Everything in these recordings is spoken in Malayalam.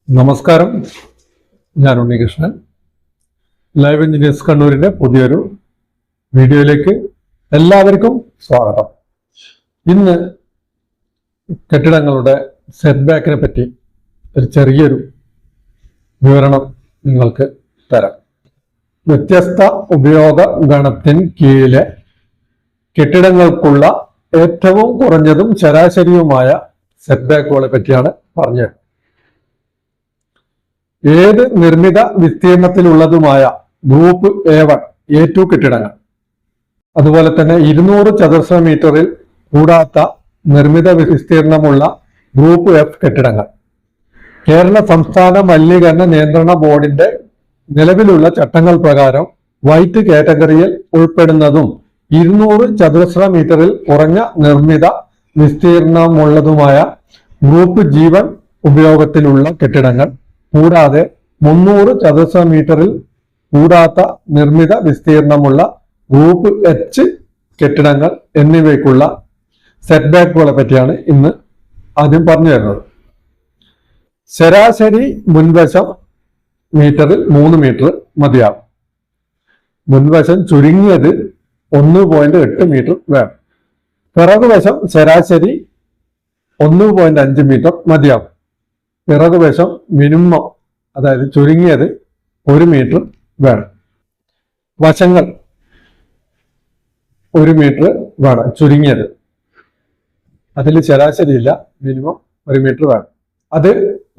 നമസ്കാരം, ഞാൻ ഉണ്ണികൃഷ്ണൻ. ലൈവ് എഞ്ചിനീയേഴ്സ് കണ്ണൂരിന്റെ പുതിയൊരു വീഡിയോയിലേക്ക് എല്ലാവർക്കും സ്വാഗതം. ഇന്ന് കെട്ടിടങ്ങളുടെ സെറ്റ് ബാക്കിനെ പറ്റി ഒരു ചെറിയൊരു വിവരണം നിങ്ങൾക്ക് തരാം. വ്യത്യസ്ത ഉപയോഗ ഗണത്തിന് കീഴിലെ കെട്ടിടങ്ങൾക്കുള്ള ഏറ്റവും കുറഞ്ഞതും ശരാശരിയുമായ സെറ്റ് ബാക്കുകളെ പറ്റിയാണ് പറഞ്ഞത്. ഏത് നിർമ്മിത വിസ്തീർണത്തിലുള്ളതുമായ ഗ്രൂപ്പ് A1, A2 കെട്ടിടങ്ങൾ, അതുപോലെ തന്നെ 200 ചതുരശ്ര മീറ്ററിൽ കൂടാത്ത നിർമ്മിത വിസ്തീർണമുള്ള ഗ്രൂപ്പ് F കെട്ടിടങ്ങൾ കേരള സംസ്ഥാന മലിനീകരണ നിയന്ത്രണ ബോർഡിന്റെ നിലവിലുള്ള ചട്ടങ്ങൾ പ്രകാരം വൈറ്റ് കാറ്റഗറിയിൽ ഉൾപ്പെടുന്നതും 200 ചതുരശ്ര മീറ്ററിൽ കുറഞ്ഞ നിർമ്മിത വിസ്തീർണമുള്ളതുമായ ഗ്രൂപ്പ് G1 ഉപയോഗത്തിലുള്ള കെട്ടിടങ്ങൾ കൂടാതെ 300 ചതുരശ്ര മീറ്ററിൽ കൂടാത്ത നിർമ്മിത വിസ്തീർണമുള്ള ഗ്രൂപ്പ് H കെട്ടിടങ്ങൾ എന്നിവയ്ക്കുള്ള സെറ്റ് ബാക്കുകളെ പറ്റിയാണ് ഇന്ന് ആദ്യം പറഞ്ഞു തരുന്നത്. ശരാശരി മുൻവശം മീറ്ററിൽ 3 മീറ്റർ മതിയാകും. മുൻവശം ചുരുങ്ങിയത് 1.8 മീറ്റർ വേണം. പിറകുവശം ശരാശരി 1.5 മീറ്റർ മതിയാകും. പിറകുവശം മിനിമം, അതായത് ചുരുങ്ങിയത് 1 മീറ്റർ വേണം. വശങ്ങൾ 1 മീറ്റർ വേണം ചുരുങ്ങിയത്. അതിൽ ശരാശരിയില്ല, മിനിമം 1 മീറ്റർ വേണം. അത്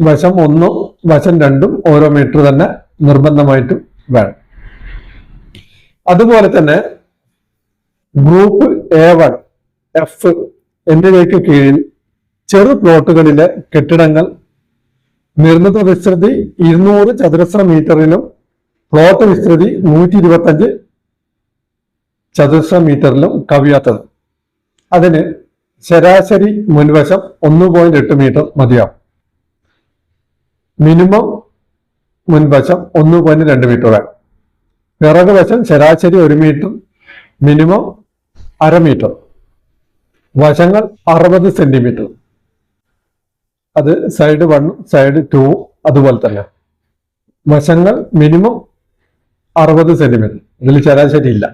വശം 1ഉം വശം 2ഉം ഓരോ മീറ്റർ തന്നെ നിർബന്ധമായിട്ടും വേണം. അതുപോലെ തന്നെ ഗ്രൂപ്പ് A1, F എന്നിവയ്ക്ക് കീഴിൽ ചെറു പ്ലോട്ടുകളിലെ കെട്ടിടങ്ങൾ നിർമ്മിത വിസ്തൃതി 200 ചതുരശ്ര മീറ്ററിലും പ്ലോട്ട് വിസ്തൃതി 125 ചതുരശ്ര മീറ്ററിലും കവിയാത്തത്. അതിന് ശരാശരി മുൻവശം 1.8 മീറ്റർ മതിയാവും. മിനിമം മുൻവശം 1.2 മീറ്റർ വേണം. പിറകുവശം ശരാശരി 1 മീറ്റർ, മിനിമം 1/2 മീറ്റർ. വശങ്ങൾ 60 സെന്റിമീറ്റർ. അത് സൈഡ് 1ഉം സൈഡ് 2ഉം അതുപോലെ തന്നെ. വശങ്ങൾ മിനിമം 60 സെന്റിമീറ്റർ. ഇതിൽ ശരാശരി ഇല്ല.